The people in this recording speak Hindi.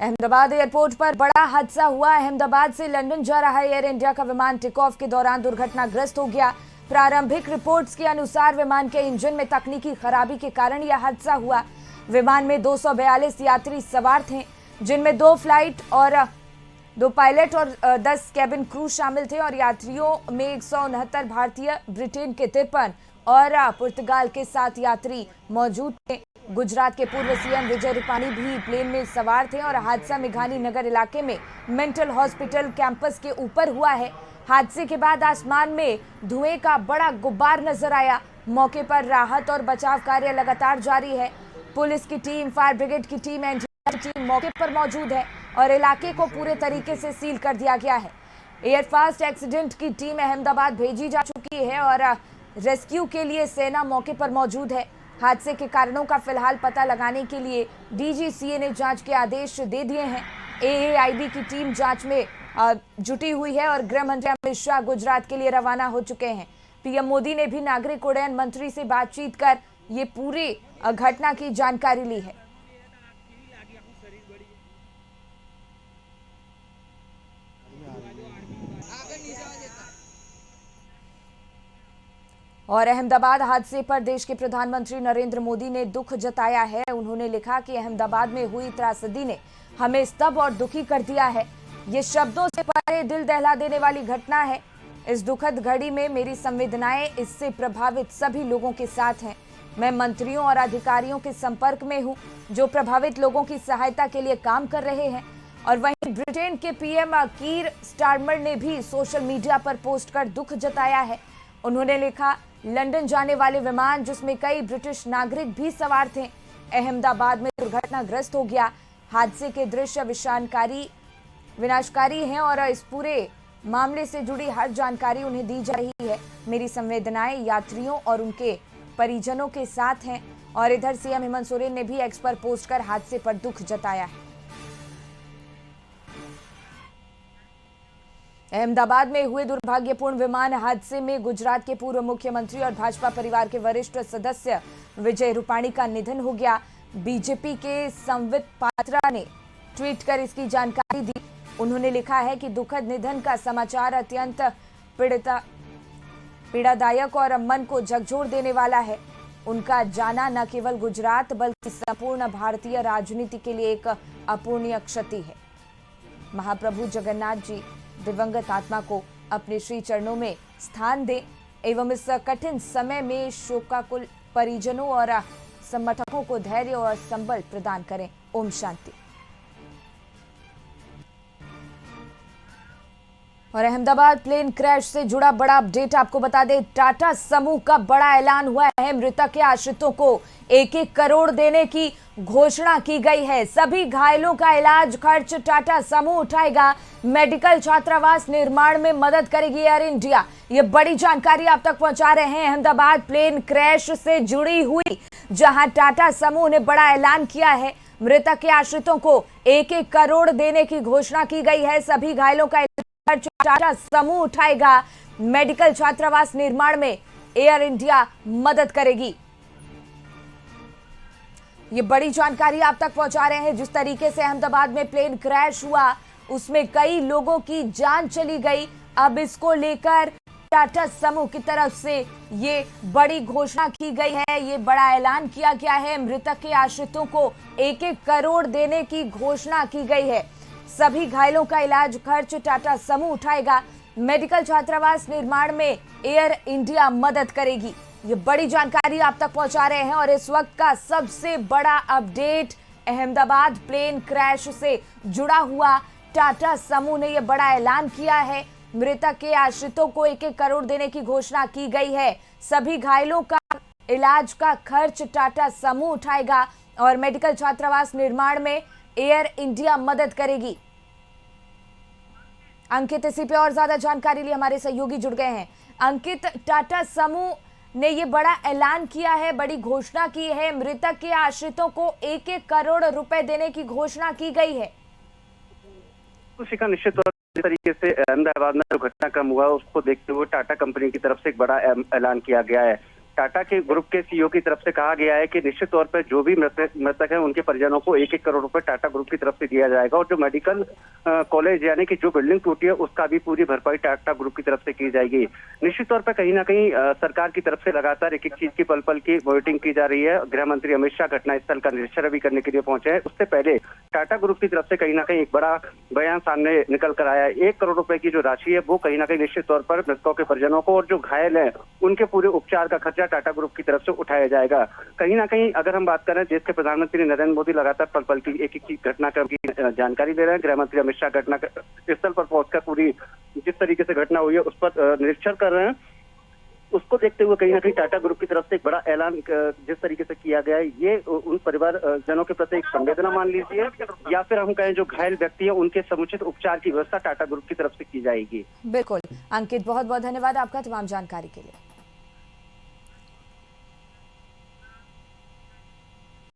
अहमदाबाद एयरपोर्ट पर बड़ा हादसा हुआ। अहमदाबाद से लंदन जा रहा एयर इंडिया का विमान टेक ऑफ के दौरान दुर्घटनाग्रस्त हो गया। प्रारंभिक रिपोर्ट्स के अनुसार विमान के इंजन में तकनीकी खराबी के कारण यह हादसा हुआ। विमान में 242 यात्री सवार थे, जिनमें 2 फ्लाइट और 2 पायलट और 10 कैबिन क्रू शामिल थे और यात्रियों में 169 भारतीय, ब्रिटेन के 53 और पुर्तगाल के 7 यात्री मौजूद थे। गुजरात के पूर्व सीएम विजय रूपाणी भी प्लेन में सवार थे और हादसा मेघानी नगर इलाके में मेंटल हॉस्पिटल कैंपस के ऊपर हुआ है। हादसे के बाद आसमान में धुएं का बड़ा गुब्बार नजर आया। मौके पर राहत और बचाव कार्य लगातार जारी है। पुलिस की टीम, फायर ब्रिगेड की टीम, एनडीआरएफ की टीम मौके पर मौजूद है और इलाके को पूरे तरीके से सील कर दिया गया है। एयर फास्ट एक्सीडेंट की टीम अहमदाबाद भेजी जा चुकी है और रेस्क्यू के लिए सेना मौके पर मौजूद है। हादसे के कारणों का फिलहाल पता लगाने के लिए डीजीसीए ने जांच के आदेश दे दिए हैं। एएआईबी की टीम जांच में जुटी हुई है और गृह मंत्री अमित शाह गुजरात के लिए रवाना हो चुके हैं। पीएम मोदी ने भी नागरिक उड्डयन मंत्री से बातचीत कर ये पूरी घटना की जानकारी ली है। और अहमदाबाद हादसे पर देश के प्रधानमंत्री नरेंद्र मोदी ने दुख जताया है। उन्होंने लिखा कि अहमदाबाद में हुई त्रासदी ने हमें स्तब्ध और दुखी कर दिया है। ये शब्दों से परे दिल दहला देने वाली घटना है। इस दुखद घड़ी में मेरी संवेदनाएं इससे प्रभावित सभी लोगों के साथ हैं। मैं मंत्रियों और अधिकारियों के संपर्क में हूं जो प्रभावित लोगों की सहायता के लिए काम कर रहे हैं। और वहीं ब्रिटेन के पीएम कीर स्टारमर ने भी सोशल मीडिया पर पोस्ट कर दुख जताया है। उन्होंने लिखा, लंदन जाने वाले विमान जिसमें कई ब्रिटिश नागरिक भी सवार थे, अहमदाबाद में दुर्घटनाग्रस्त हो गया। हादसे के दृश्य विनाशकारी हैं और इस पूरे मामले से जुड़ी हर जानकारी उन्हें दी जा रही है। मेरी संवेदनाएं यात्रियों और उनके परिजनों के साथ हैं। और इधर सीएम हेमंत सोरेन ने भी एक्स पर पोस्ट कर हादसे पर दुख जताया है। अहमदाबाद में हुए दुर्भाग्यपूर्ण विमान हादसे में गुजरात के पूर्व मुख्यमंत्री और भाजपा परिवार के वरिष्ठ सदस्य विजय रूपाणी का निधन हो गया। बीजेपी के संबित पात्रा ने ट्वीट कर इसकी जानकारी दी। उन्होंने लिखा है कि दुखद निधन का समाचार अत्यंत पीड़ादायक और मन को झकझोर देने वाला है। उनका जाना न केवल गुजरात बल्कि संपूर्ण भारतीय राजनीति के लिए एक अपूर्णीय क्षति है। महाप्रभु जगन्नाथ जी दिवंगत आत्मा को अपने श्री चरणों में स्थान दें एवं इस कठिन समय में शोकाकुल परिजनों और समर्थकों को धैर्य और संबल प्रदान करें। ओम शांति। और अहमदाबाद प्लेन क्रैश से जुड़ा बड़ा अपडेट आपको बता दें। टाटा समूह का बड़ा ऐलान हुआ है। मृतक के आश्रितों को 1-1 करोड़ देने की घोषणा की गई है। सभी घायलों का इलाज खर्च टाटा समूह उठाएगा। मेडिकल छात्रावास निर्माण में मदद करेगी एयर इंडिया। ये बड़ी जानकारी आप तक पहुंचा रहे हैं अहमदाबाद प्लेन क्रैश से जुड़ी हुई, जहां टाटा समूह ने बड़ा ऐलान किया है। मृतक के आश्रितों को 1-1 करोड़ देने की घोषणा की गई है। सभी घायलों का टाटा समूह उठाएगा। मेडिकल छात्रावास निर्माण में एयर इंडिया मदद करेगी। ये बड़ी जानकारी आप तक पहुंचा रहे हैं। जिस तरीके से अहमदाबाद में प्लेन क्रैश हुआ उसमें कई लोगों की जान चली गई। अब इसको लेकर टाटा समूह की तरफ से ये बड़ी घोषणा की गई है। ये बड़ा ऐलान किया गया है। मृतक के आश्रितों को 1-1 करोड़ देने की घोषणा की गई है। सभी घायलों का इलाज खर्च टाटा समूह उठाएगा। मेडिकल छात्रावास निर्माण में एयर इंडिया मदद करेगी। ये बड़ी जानकारी आप तक पहुंचा रहे हैं। और इस वक्त का सबसे बड़ा अपडेट अहमदाबाद प्लेन क्रैश से जुड़ा हुआ। टाटा समूह ने यह बड़ा ऐलान किया है। मृतक के आश्रितों को 1-1 करोड़ देने की घोषणा की गई है। सभी घायलों का इलाज का खर्च टाटा समूह उठाएगा और मेडिकल छात्रावास निर्माण में एयर इंडिया मदद करेगी। अंकित, इसी पे और ज्यादा जानकारी लिए हमारे सहयोगी जुड़ गए हैं। अंकित, टाटा समूह ने ये बड़ा ऐलान किया है, बड़ी घोषणा की है। मृतक के आश्रितों को 1-1 करोड़ रुपए देने की घोषणा की गई है। शिखा, निश्चित तौर पर तरीके से अहमदाबाद में जो घटनाक्रम हुआ उसको देखते हुए टाटा कंपनी की तरफ से एक बड़ा ऐलान किया गया है। टाटा के ग्रुप के सीईओ की तरफ से कहा गया है कि निश्चित तौर पर जो भी मृतक है उनके परिजनों को 1-1 करोड़ रुपए टाटा ग्रुप की तरफ से दिया जाएगा और जो मेडिकल कॉलेज यानी कि जो बिल्डिंग टूटी है उसका भी पूरी भरपाई टाटा ग्रुप की तरफ से की जाएगी। निश्चित तौर पर कहीं ना कहीं सरकार की तरफ से लगातार एक एक चीज की पल पल की मॉनिटरिंग की जा रही है। गृह मंत्री अमित शाह घटनास्थल का निरीक्षण भी करने के लिए पहुंचे हैं। उससे पहले टाटा ग्रुप की तरफ से कहीं ना कहीं एक बड़ा बयान सामने निकल कर आया है। 1 करोड़ रुपए की जो राशि है वो कहीं ना कहीं निश्चित तौर पर मृतकों के परिजनों को और जो घायल हैं उनके पूरे उपचार का खर्चा टाटा ग्रुप की तरफ से उठाया जाएगा। कहीं ना कहीं अगर हम बात करें, देश के प्रधानमंत्री नरेंद्र मोदी लगातार पल पल की एक एक घटनाक्रम की जानकारी ले रहे हैं। गृह मंत्री अमित शाह घटना स्थल पर पहुंचकर पूरी जिस तरीके से घटना हुई है उस पर निरीक्षण कर रहे हैं। उसको देखते हुए कहीं ना कहीं टाटा ग्रुप की तरफ से एक बड़ा ऐलान जिस तरीके से किया गया है, ये उन परिवार जनों के प्रति एक संवेदना मान लीजिए या फिर हम कहें जो घायल व्यक्ति है उनके समुचित उपचार की व्यवस्था टाटा ग्रुप की तरफ से की जाएगी। बिल्कुल अंकित, बहुत बहुत धन्यवाद आपका तमाम जानकारी के लिए।